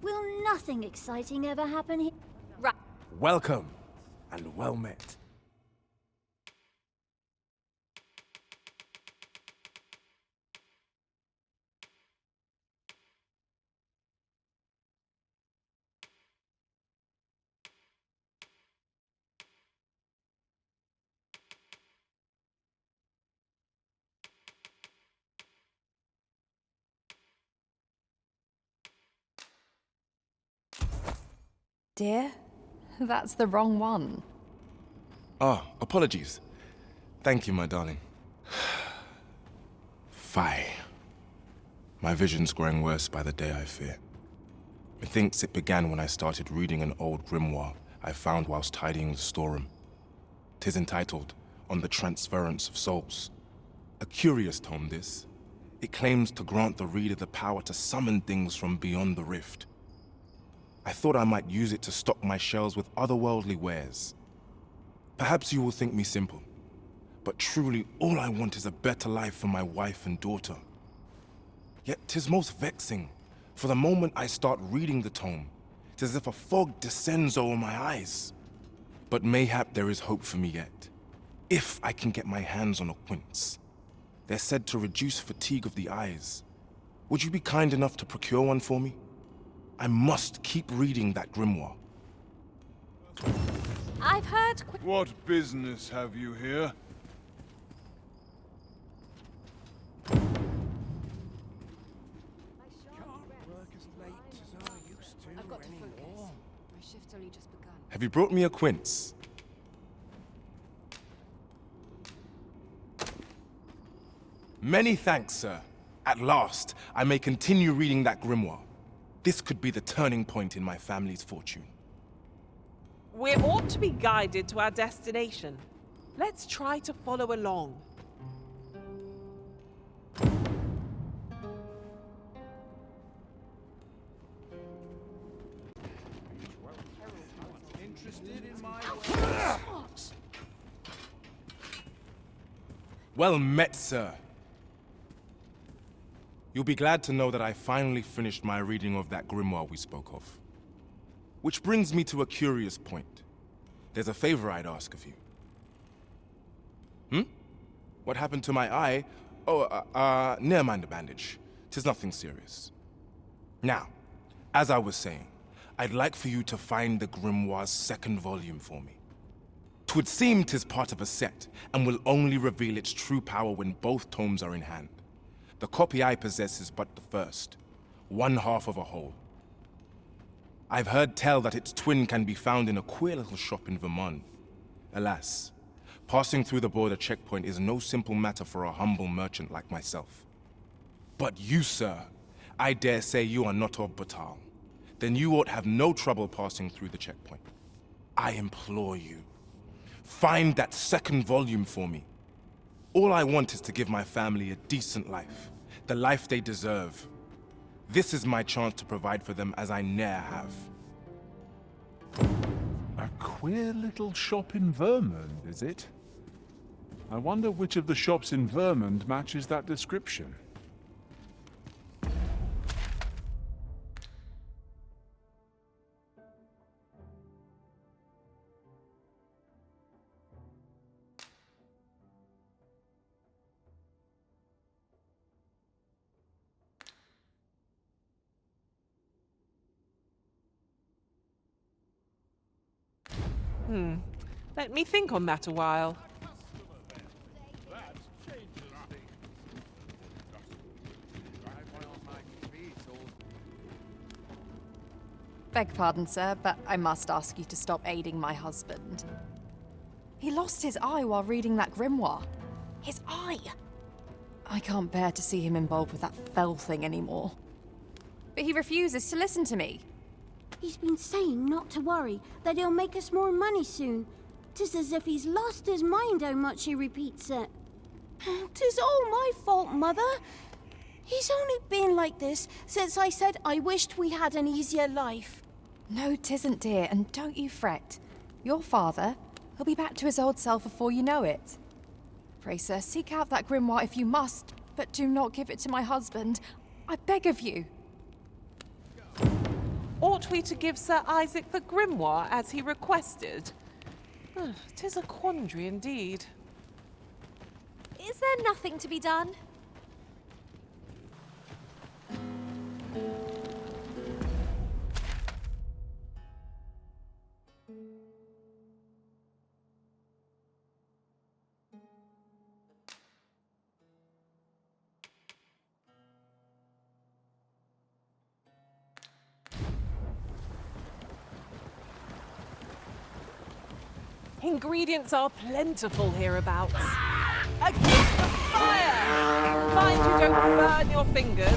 Will nothing exciting ever happen here? Right. Welcome, and well met. Dear, that's the wrong one. Ah, apologies. Thank you, my darling. Fie. My vision's growing worse by the day, I fear. Methinks it began when I started reading an old grimoire I found whilst tidying the storeroom. 'Tis entitled, On the Transference of Souls. A curious tome, this. It claims to grant the reader the power to summon things from beyond the rift. I thought I might use it to stock my shelves with otherworldly wares. Perhaps you will think me simple, but truly all I want is a better life for my wife and daughter. Yet 'tis most vexing, for the moment I start reading the tome, 'tis as if a fog descends over my eyes. But mayhap there is hope for me yet, if I can get my hands on a quince. They're said to reduce fatigue of the eyes. Would you be kind enough to procure one for me? I must keep reading that grimoire. I've heard... What business have you here? I've got to focus. My shift's only just begun. Have you brought me a quince? Many thanks, sir. At last, I may continue reading that grimoire. This could be the turning point in my family's fortune. We ought to be guided to our destination. Let's try to follow along. Well met, sir. You'll be glad to know that I finally finished my reading of that grimoire we spoke of. Which brings me to a curious point. There's a favor I'd ask of you. What happened to my eye? Oh, never mind the bandage. 'Tis nothing serious. Now, as I was saying, I'd like for you to find the grimoire's second volume for me. 'Twould seem 'tis part of a set, and will only reveal its true power when both tomes are in hand. The copy I possess is but the first, one half of a whole. I've heard tell that its twin can be found in a queer little shop in Vermont. Alas, passing through the border checkpoint is no simple matter for a humble merchant like myself. But you, sir, I dare say you are not of Batal. Then you ought have no trouble passing through the checkpoint. I implore you, find that second volume for me. All I want is to give my family a decent life, the life they deserve. This is my chance to provide for them as I ne'er have. A queer little shop in Vermont, is it? I wonder which of the shops in Vermont matches that description. Let me think on that a while. Beg pardon, sir, but I must ask you to stop aiding my husband. He lost his eye while reading that grimoire. His eye! I can't bear to see him involved with that fell thing anymore. But he refuses to listen to me. He's been saying not to worry, that he'll make us more money soon. 'Tis as if he's lost his mind how much he repeats it. 'Tis all my fault, Mother. He's only been like this since I said I wished we had an easier life. No, 'tisn't, dear, and don't you fret. Your father, he'll be back to his old self before you know it. Pray, sir, seek out that grimoire if you must, but do not give it to my husband. I beg of you. Ought we to give Sir Isaac the grimoire as he requested? 'Tis a quandary indeed. Is there nothing to be done? Ingredients are plentiful hereabouts. Against the fire! Mind you don't burn your fingers.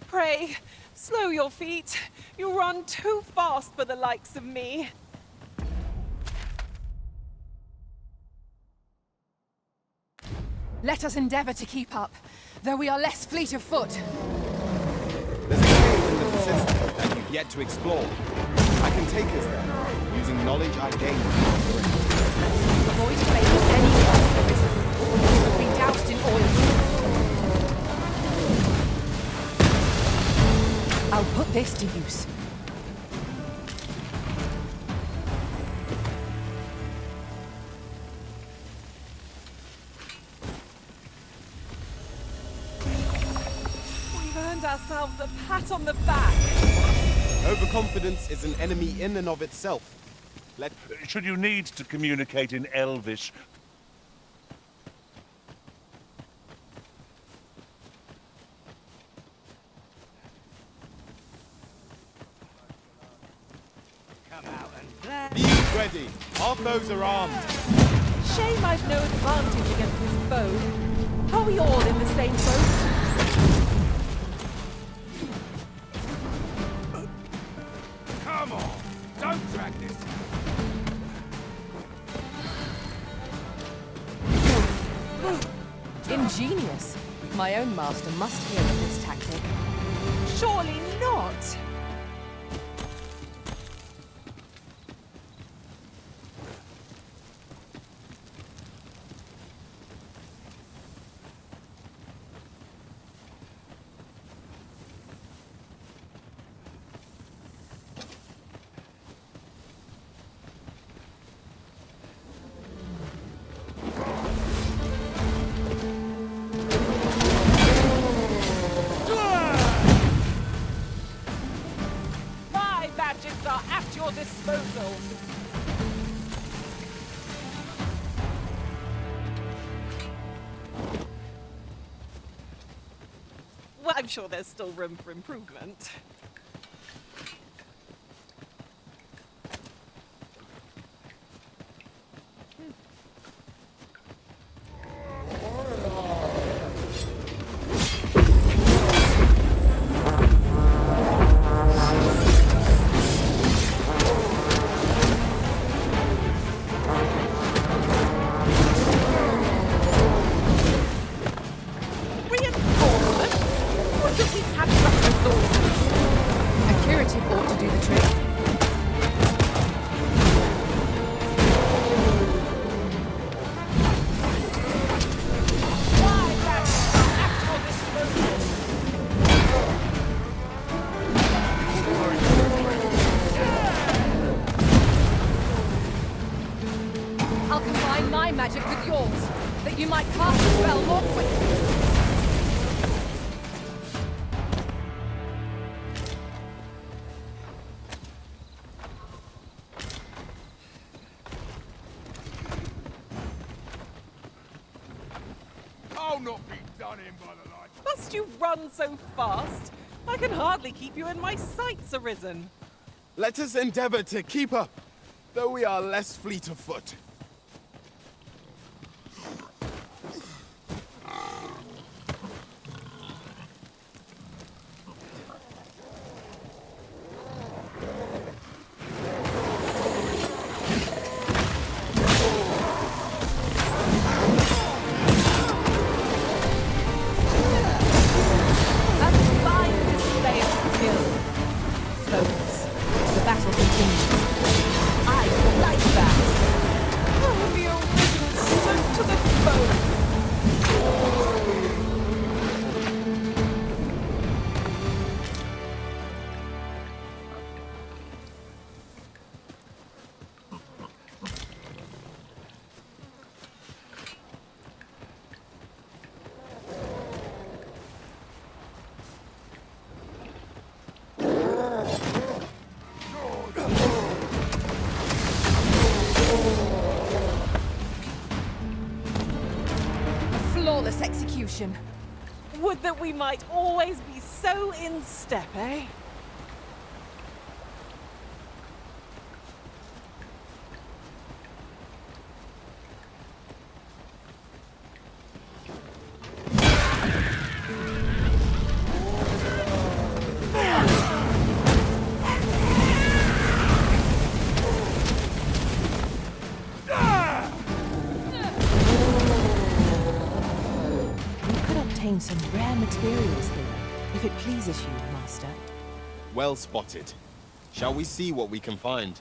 Pray, slow your feet. You run too fast for the likes of me. Let us endeavour to keep up, though we are less fleet of foot. There's a cave in the vicinity that you've yet to explore. I can take us there, using knowledge I gained. Avoid facing any gas there is. Be doused in oil. I'll put this to use. We've earned ourselves a pat on the back. Overconfidence is an enemy in and of itself. Should you need to communicate in Elvish, Be ready. Our foes are armed. Shame I've no advantage against this foe. Are we all in the same boat? Come on, don't drag this. Ingenious. My own master must hear of this tactic. Surely not. Are at your disposal. Well, I'm sure there's still room for improvement. Magic with yours, that you might cast the spell more quickly. I'll not be done in by the light. Must you run so fast? I can hardly keep you in my sights, Arisen. Let us endeavor to keep up, though we are less fleet of foot. flawless execution. Would that we might always be so in step, eh? Some rare materials here, if it pleases you, Master. Well spotted. Shall we see what we can find?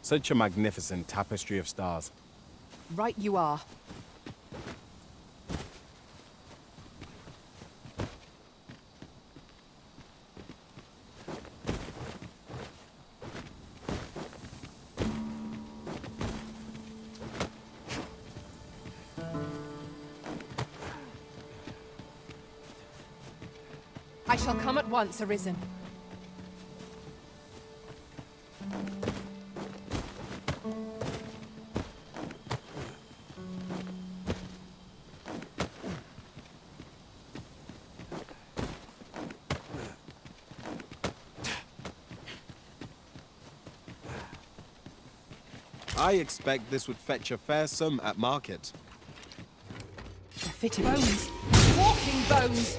Such a magnificent tapestry of stars. Right you are. I shall come at once, Arisen. I expect this would fetch a fair sum at market. A fitting Bones! Walking bones!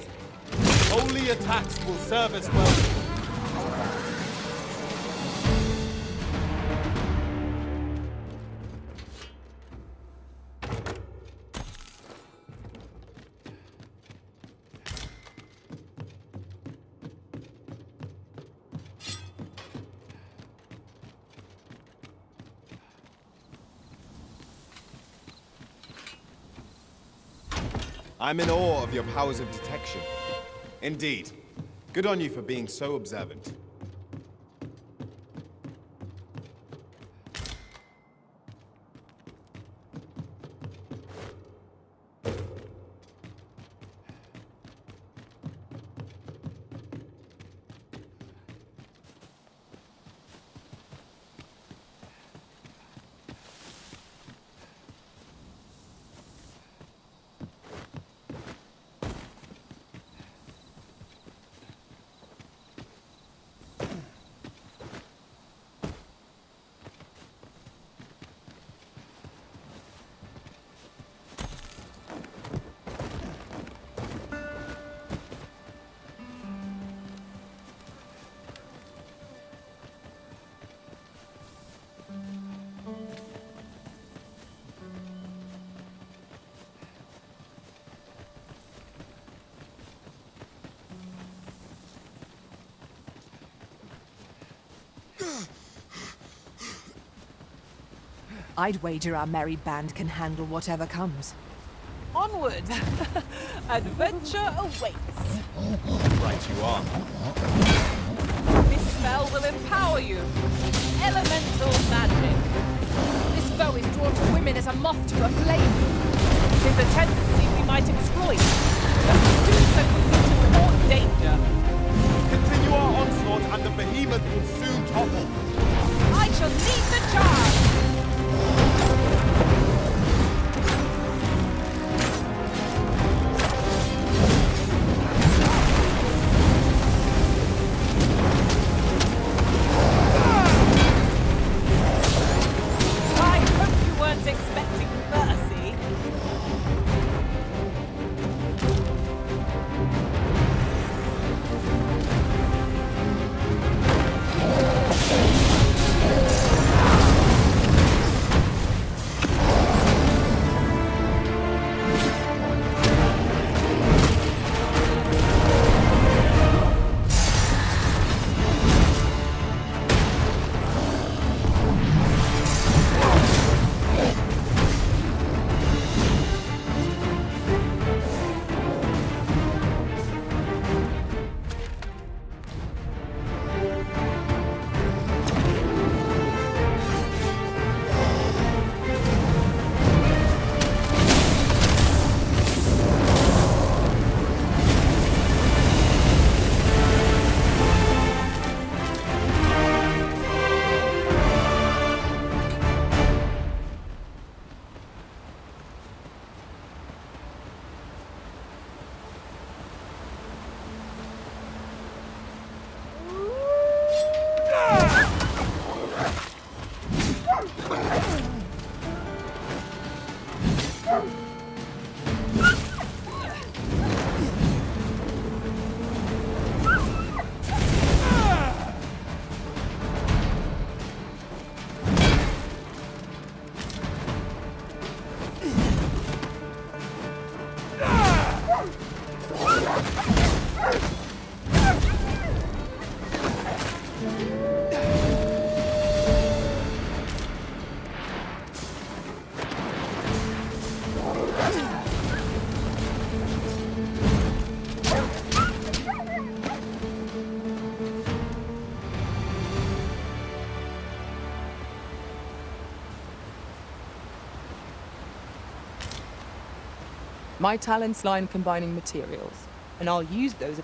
Holy attacks will serve us well. I'm in awe of your powers of detection. Indeed. Good on you for being so observant. I'd wager our merry band can handle whatever comes. Onward! Adventure awaits. Right you are. This spell will empower you. Elemental magic. This bow is drawn to women as a moth to a flame. Tis a tendency we might exploit, but to do so would lead to more danger. Continue our onslaught and the behemoth will soon topple. I shall lead the charge! My talents lie in combining materials, and I'll use those.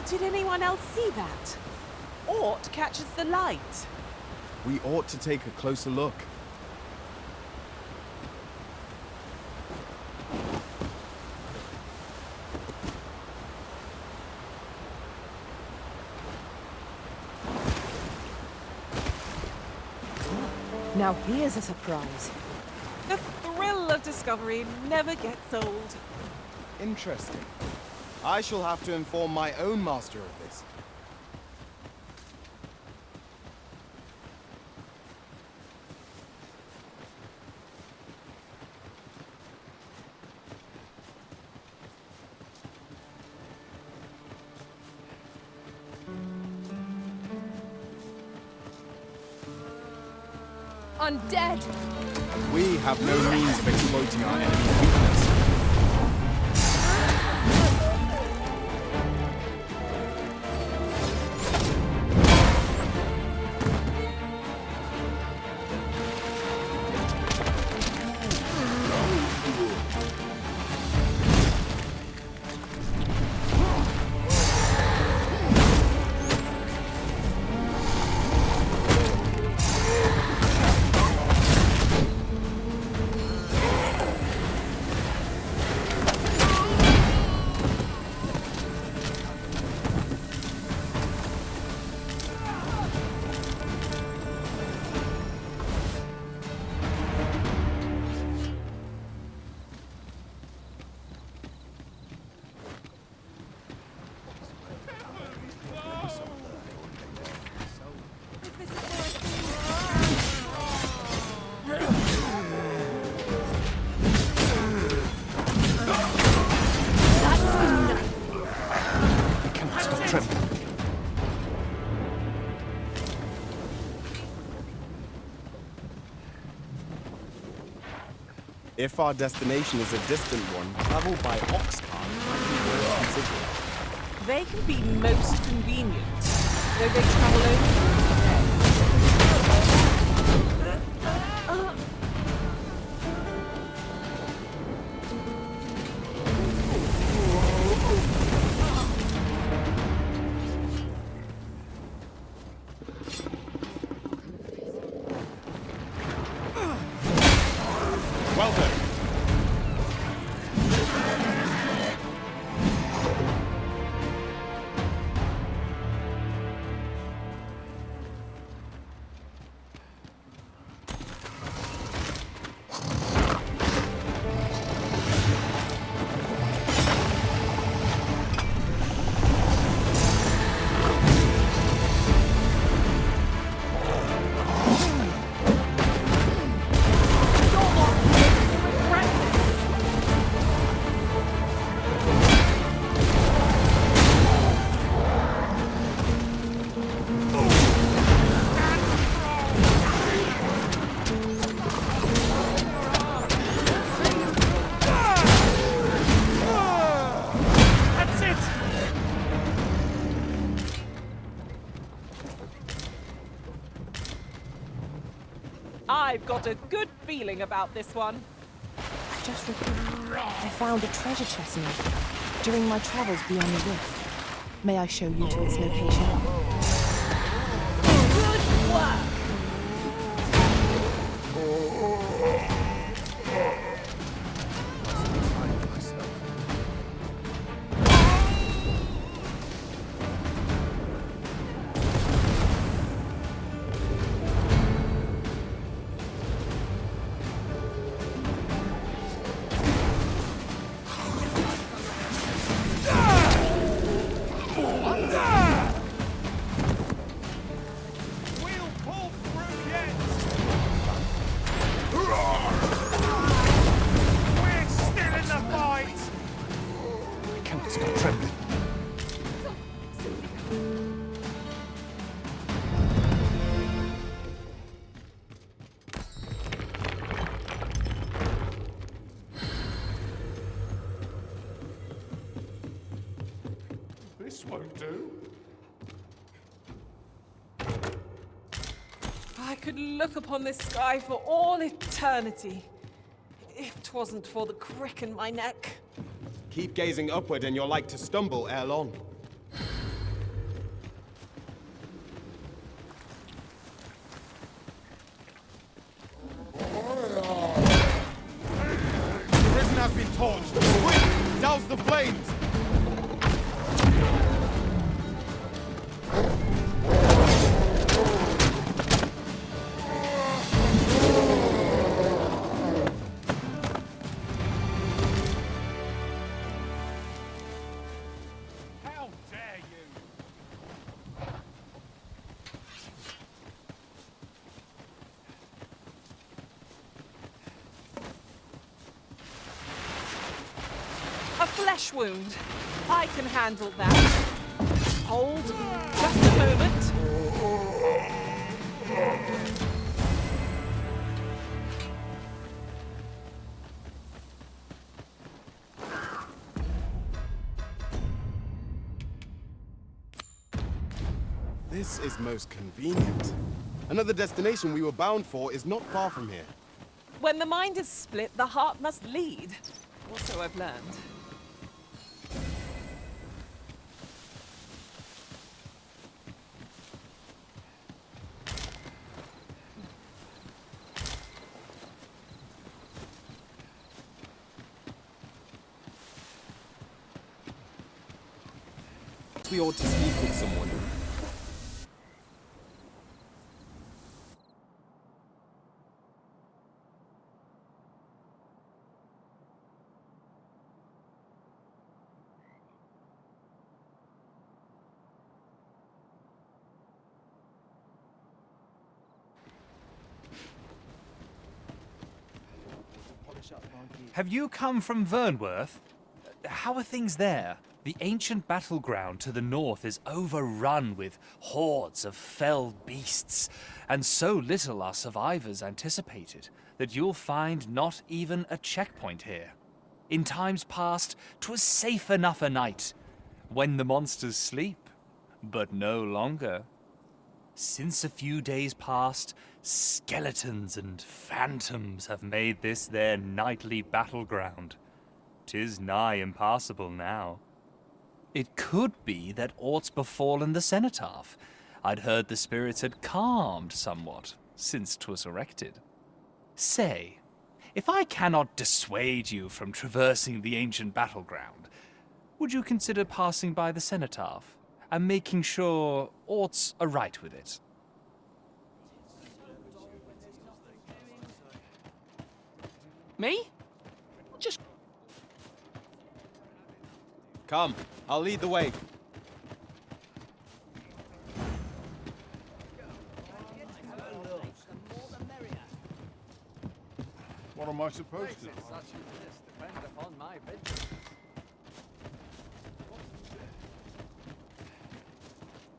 Did anyone else see that? Ort catches the light. We ought to take a closer look. Now here's a surprise. The thrill of discovery never gets old. Interesting. I shall have to inform my own master of this. Undead! We have no means of exploiting our enemy's weakness. If our destination is a distant one, travel by ox cart might be worth considering. They can be most convenient, though they travel over. Well done. I've got a good feeling about this one. I just I found a treasure chest near during my travels beyond the rift. May I show you to its location? Good work! This won't do. could look upon this sky for all eternity, if 'twasn't for the crick in my neck. Keep gazing upward and you're like to stumble ere long. The prison has been torched. Quick, douse the flames. A flesh wound. I can handle that. Hold. Just a moment. This is most convenient. Another destination we were bound for is not far from here. When the mind is split, the heart must lead. Or so I've learned. We ought to speak with someone. Have you come from Vernworth? How are things there? The ancient battleground to the north is overrun with hordes of fell beasts, and so little are survivors anticipated that you'll find not even a checkpoint here. In times past, 'twas safe enough a night, when the monsters sleep, but no longer. Since a few days past, skeletons and phantoms have made this their nightly battleground. 'Tis nigh impassable now. It could be that aught's befallen the cenotaph. I'd heard the spirits had calmed somewhat since 'twas erected. Say, if I cannot dissuade you from traversing the ancient battleground, would you consider passing by the cenotaph and making sure aught's aright with it? Me? Just... Come, I'll lead the way. What am I supposed to do?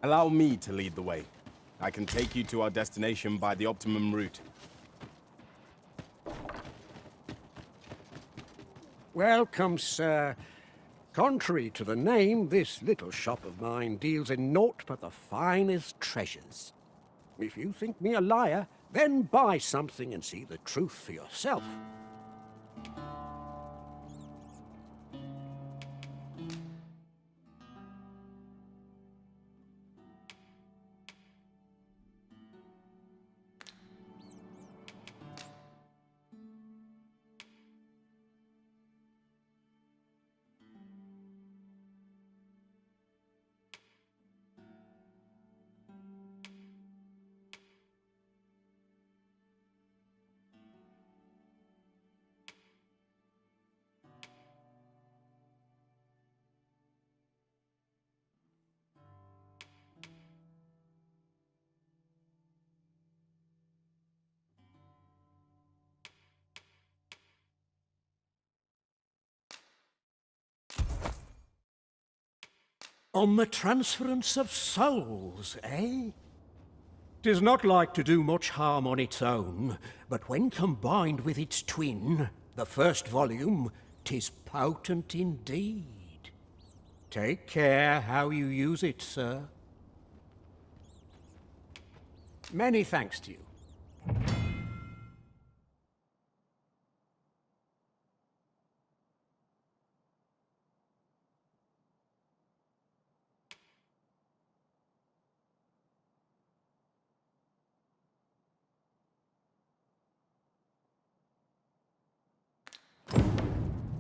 Allow me to lead the way. I can take you to our destination by the optimum route. Welcome, sir. Contrary to the name, this little shop of mine deals in naught but the finest treasures. If you think me a liar, then buy something and see the truth for yourself. On the transference of souls, eh? 'Tis not like to do much harm on its own, but when combined with its twin, the first volume, 'tis potent indeed. Take care how you use it, sir. Many thanks to you.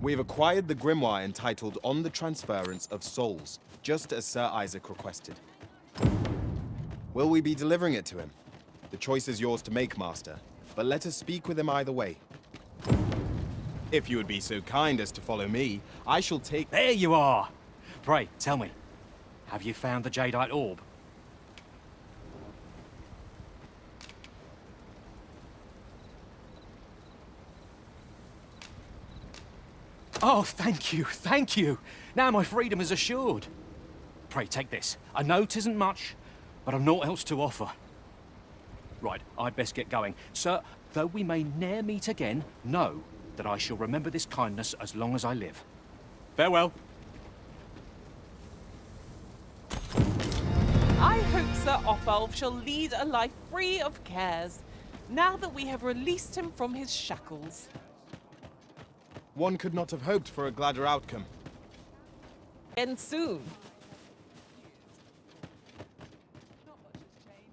We've acquired the grimoire entitled On the Transference of Souls, just as Sir Isaac requested. Will we be delivering it to him? The choice is yours to make, Master, but let us speak with him either way. If you would be so kind as to follow me, I shall take— There you are! Pray, tell me, have you found the jadeite orb? Oh, thank you, thank you! Now my freedom is assured. Pray, take this. I know 'tisn't much, but I've naught else to offer. Right, I'd best get going. Sir, though we may ne'er meet again, know that I shall remember this kindness as long as I live. Farewell. I hope Sir Offalv shall lead a life free of cares, now that we have released him from his shackles. One could not have hoped for a gladder outcome. And soon.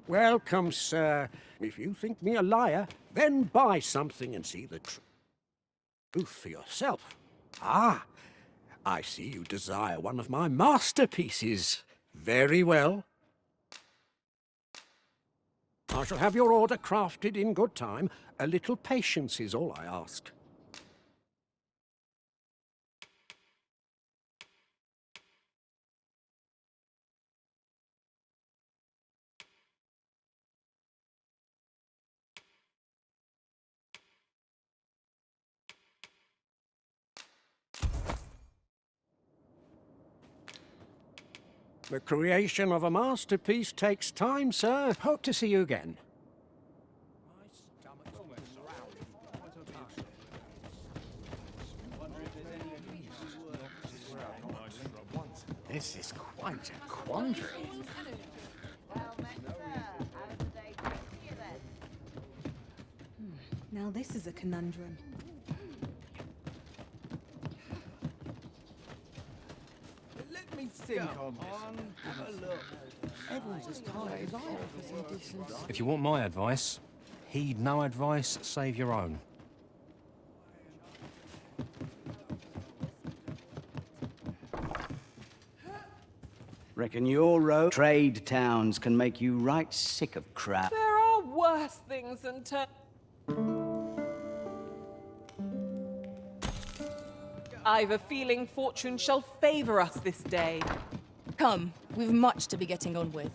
Welcome, sir. If you think me a liar, then buy something and see the truth for yourself. Ah, I see you desire one of my masterpieces. Very well. I shall have your order crafted in good time. A little patience is all I ask. The creation of a masterpiece takes time, sir. Hope to see you again. This is quite a quandary. Now this is a conundrum. Let me think on this. Have a look. Everyone's as tired as I am for some decency. If you want my advice, heed no advice save your own. Reckon your road trade towns can make you right sick of crap. There are worse things than I've a feeling fortune shall favor us this day. Come, we've much to be getting on with.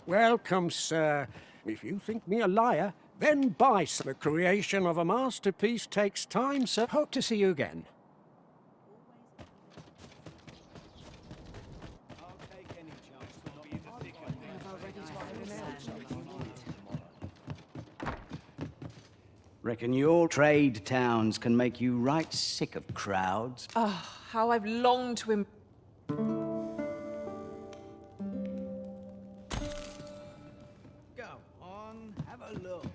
Welcome, sir. If you think me a liar, then buy some. The creation of a masterpiece takes time, sir. Hope to see you again. Reckon your trade towns can make you right sick of crowds. Ah, how I've longed to Go on, have a look.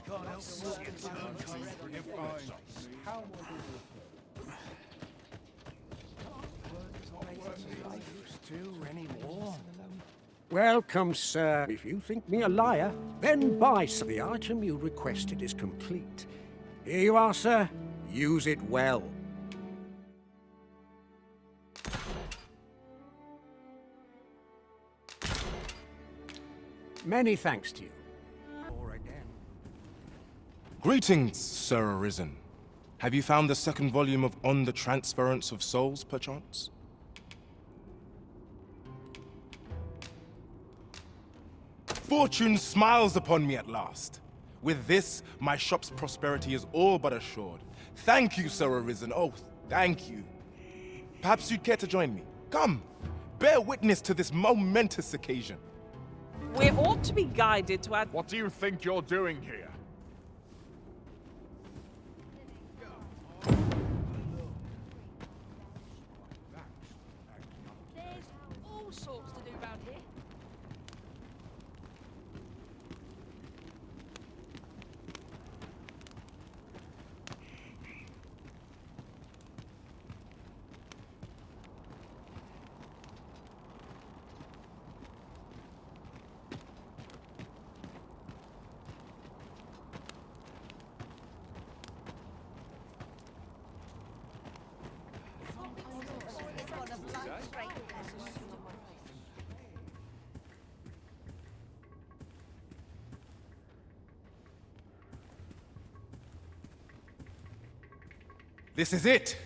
God help us. Welcome, sir. If you think me a liar, then buy some. The item you requested is complete. Here you are, sir. Use it well. Many thanks to you. Or again. Greetings, Sir Arisen. Have you found the second volume of On the Transference of Souls, perchance? Fortune smiles upon me at last. With this, my shop's prosperity is all but assured. Thank you, Sir Arisen. Oh, thank you. Perhaps you'd care to join me. Come, bear witness to this momentous occasion. We ought to be guided to What do you think you're doing here? all sorts to do round here. This is it!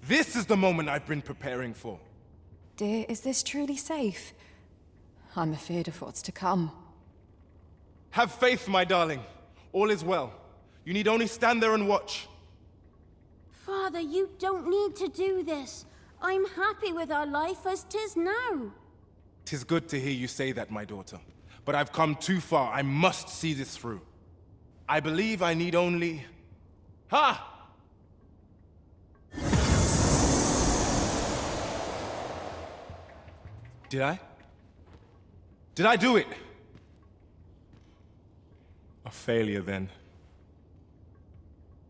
This is the moment I've been preparing for. Dear, is this truly safe? I'm afraid of what's to come. Have faith, my darling. All is well. You need only stand there and watch. Father, you don't need to do this. I'm happy with our life as 'tis now. 'Tis good to hear you say that, my daughter. But I've come too far. I must see this through. I believe I need only... Ha! Did I? Did I do it? A failure, then.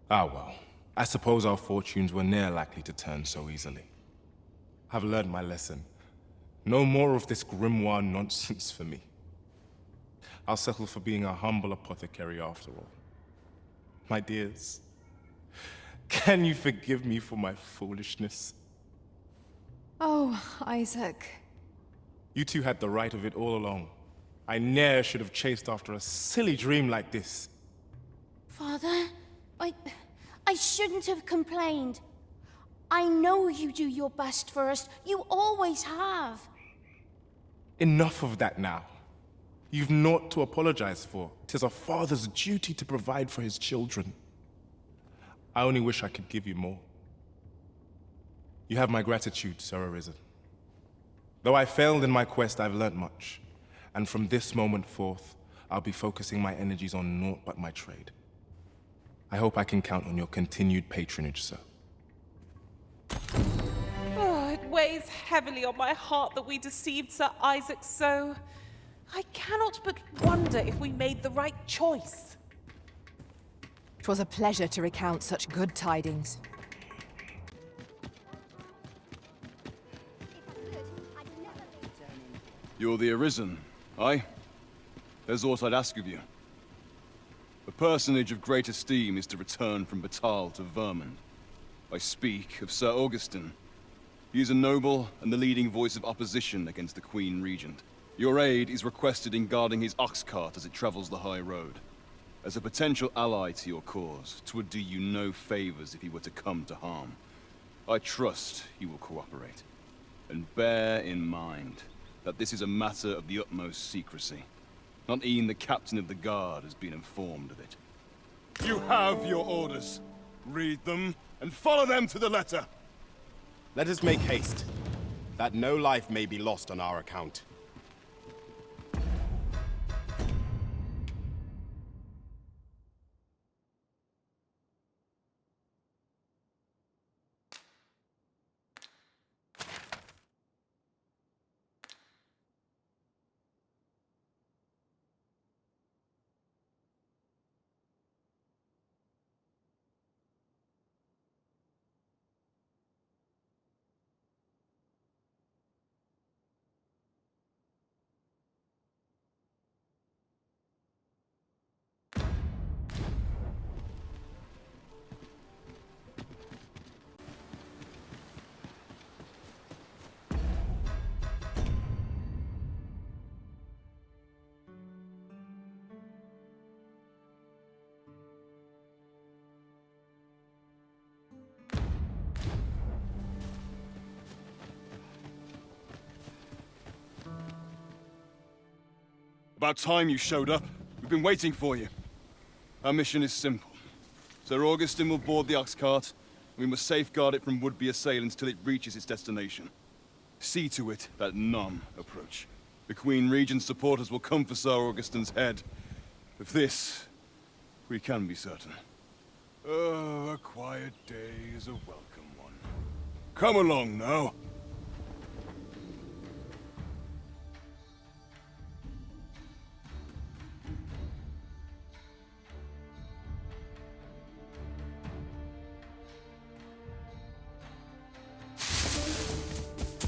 Ah, well. I suppose our fortunes were ne'er likely to turn so easily. I've learned my lesson. No more of this grimoire nonsense for me. I'll settle for being a humble apothecary after all. My dears, can you forgive me for my foolishness? Oh, Isaac. You two had the right of it all along. I ne'er should have chased after a silly dream like this. Father, I shouldn't have complained. I know you do your best for us. You always have. Enough of that now. You've naught to apologize for. 'Tis a father's duty to provide for his children. I only wish I could give you more. You have my gratitude, Sir Arisen. Though I failed in my quest, I've learnt much. And from this moment forth, I'll be focusing my energies on naught but my trade. I hope I can count on your continued patronage, sir. Oh, it weighs heavily on my heart that we deceived Sir Isaac so. I cannot but wonder if we made the right choice. It was a pleasure to recount such good tidings. You're the Arisen, aye? There's aught I'd ask of you. A personage of great esteem is to return from Batal to Vermund. I speak of Sir Augustin. He is a noble and the leading voice of opposition against the Queen Regent. Your aid is requested in guarding his ox cart as it travels the high road. As a potential ally to your cause, 'twould do you no favors if he were to come to harm. I trust he will cooperate. And bear in mind that this is a matter of the utmost secrecy. Not even the captain of the guard has been informed of it. You have your orders. Read them and follow them to the letter. Let us make haste, that no life may be lost on our account. About time you showed up. We've been waiting for you. Our mission is simple. Sir Augustin will board the ox cart, and we must safeguard it from would-be assailants till it reaches its destination. See to it that none approach. The Queen Regent's supporters will come for Sir Augustin's head. Of this, we can be certain. Oh, a quiet day is a welcome one. Come along now.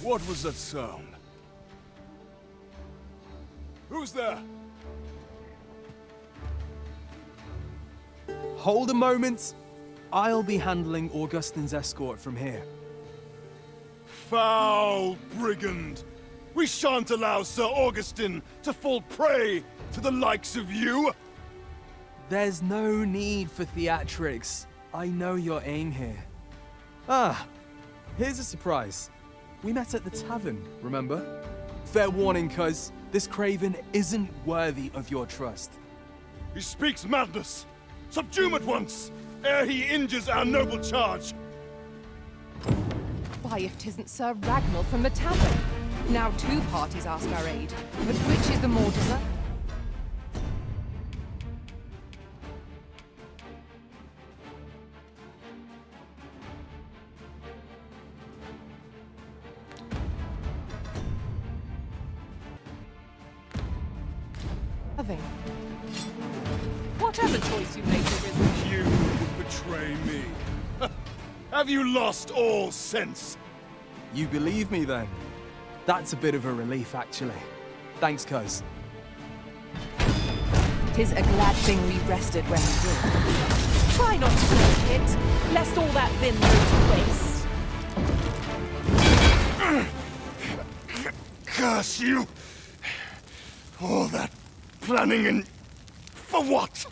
What was that sound? Who's there? Hold a moment. I'll be handling Augustine's escort from here. Foul brigand! We shan't allow Sir Augustine to fall prey to the likes of you! There's no need for theatrics. I know your aim here. Ah, here's a surprise. We met at the tavern, remember? Fair warning, cuz this craven isn't worthy of your trust. He speaks madness! Subdue him at once, ere he injures our noble charge! Why, if 'tisn't Sir Ragnall from the tavern? Now 2 parties ask our aid, but which is the more deserving? Whatever choice you make, Arisen. You would betray me. Have you lost all sense? You believe me then? That's a bit of a relief, actually. Thanks, cuz. 'Tis a glad thing we rested when we did. Try not to get hit, lest all that vim go to waste. Curse you! All that planning and... for what?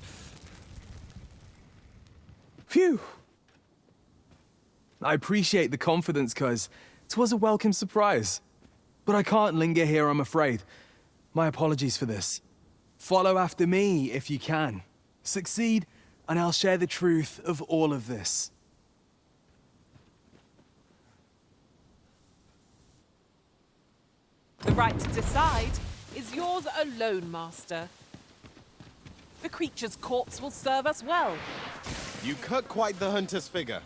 Phew! I appreciate the confidence, cuz 'twas a welcome surprise. But I can't linger here, I'm afraid. My apologies for this. Follow after me, if you can. Succeed, and I'll share the truth of all of this. The right to decide is yours alone, Master. The creature's corpse will serve us well. You cut quite the hunter's figure.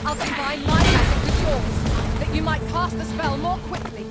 I'll combine my magic with yours, that you might cast the spell more quickly.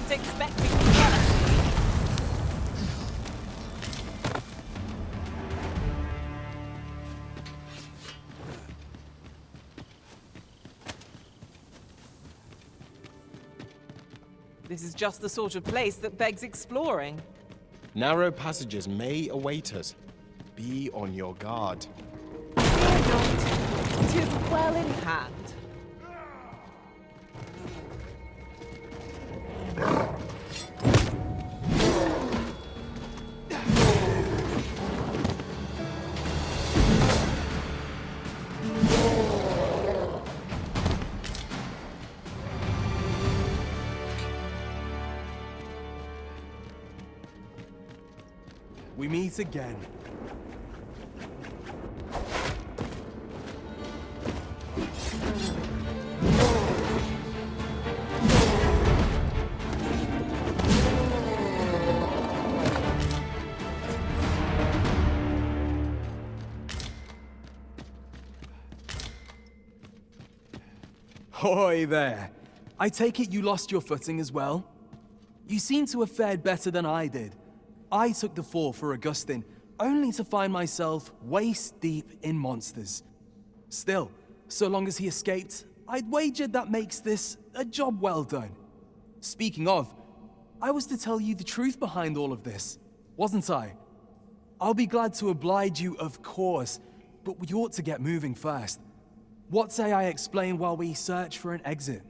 Expecting jealousy. This is just the sort of place that begs exploring. Narrow passages may await us. Be on your guard. Fear not. 'Tis well in hand. We meet again. Hoy there. I take it you lost your footing as well? You seem to have fared better than I did. I took the fall for Augustine, only to find myself waist deep in monsters. Still, so long as he escaped, I'd wagered that makes this a job well done. Speaking of, I was to tell you the truth behind all of this. wasn't I? I'll be glad to oblige you, of course, but we ought to get moving first. What say I explain while we search for an exit?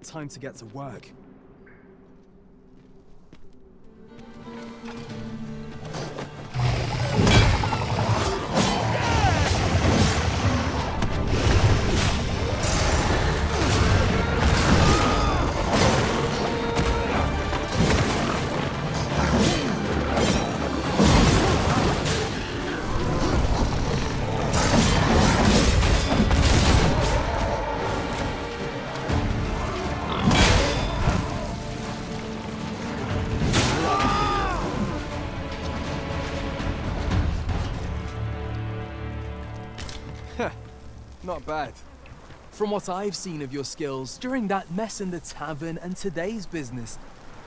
Time to get to work. Not bad. From what I've seen of your skills during that mess in the tavern and today's business,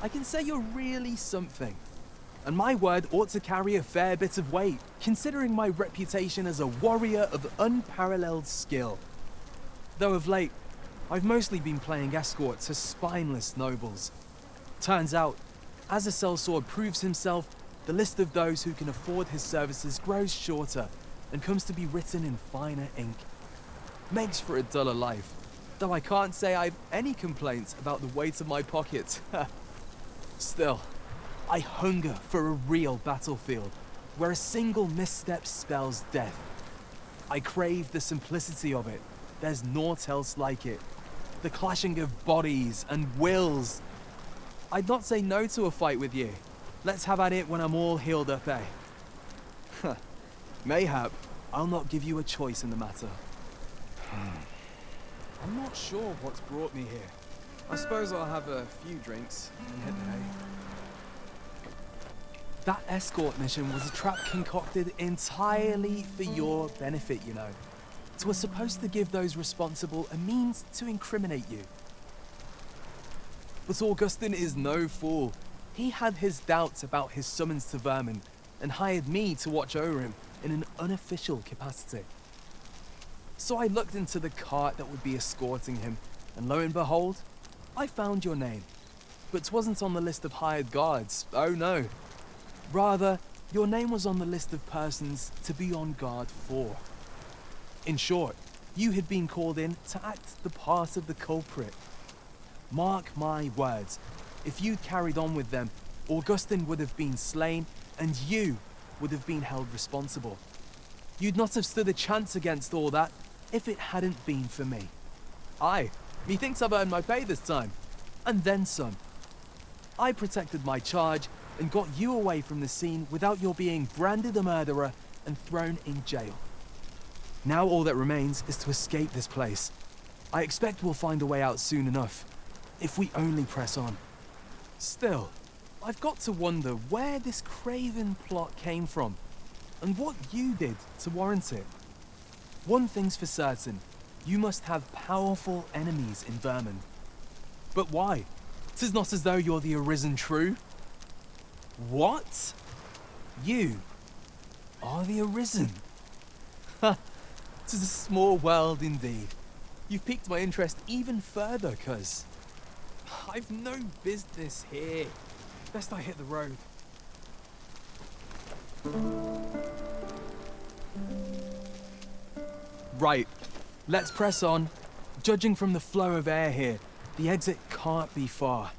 I can say you're really something. And my word ought to carry a fair bit of weight, considering my reputation as a warrior of unparalleled skill. Though of late, I've mostly been playing escort to spineless nobles. Turns out, as a sellsword proves himself, the list of those who can afford his services grows shorter and comes to be written in finer ink. Makes for a duller life, though I can't say I've any complaints about the weight of my pockets. Still, I hunger for a real battlefield, where a single misstep spells death. I crave the simplicity of it. There's naught else like it. The clashing of bodies and wills. I'd not say no to a fight with you. Let's have at it when I'm all healed up, eh? Mayhap, I'll not give you a choice in the matter. I'm not sure what's brought me here. I suppose I'll have a few drinks and hit the hay. That escort mission was a trap concocted entirely for your benefit, you know. It was supposed to give those responsible a means to incriminate you. But Augustin is no fool. He had his doubts about his summons to Vermin and hired me to watch over him in an unofficial capacity. So I looked into the cart that would be escorting him, and lo and behold, I found your name. But 'twasn't on the list of hired guards, oh no. Rather, your name was on the list of persons to be on guard for. In short, you had been called in to act the part of the culprit. Mark my words, if you'd carried on with them, Augustin would have been slain, and you would have been held responsible. You'd not have stood a chance against all that if it hadn't been for me. Aye, methinks I've earned my pay this time, and then some. I protected my charge and got you away from the scene without your being branded a murderer and thrown in jail. Now all that remains is to escape this place. I expect we'll find a way out soon enough, if we only press on. Still, I've got to wonder where this craven plot came from, and what you did to warrant it. One thing's for certain, you must have powerful enemies in Vermin. But why? 'Tis not as though you're the arisen true. What? You are the arisen? Ha! 'Tis a small world indeed. You've piqued my interest even further, cuz I've no business here. Best I hit the road. Right, let's press on. Judging from the flow of air here, the exit can't be far.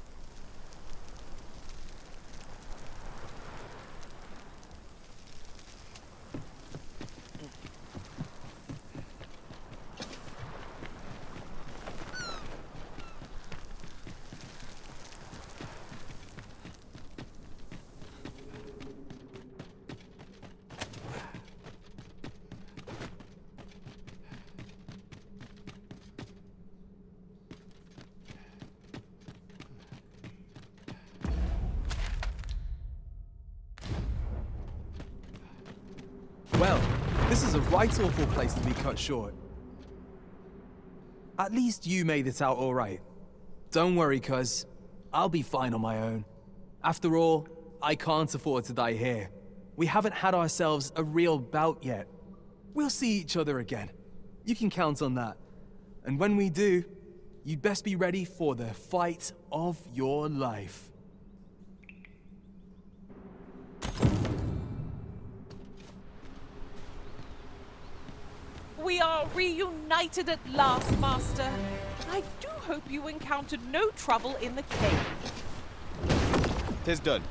Well, this is a right awful place to be cut short. At least you made it out all right. Don't worry, cuz. I'll be fine on my own. After all, I can't afford to die here. We haven't had ourselves a real bout yet. We'll see each other again. You can count on that. And when we do, you'd best be ready for the fight of your life. We are reunited at last, Master. I do hope you encountered no trouble in the cave. 'Tis done.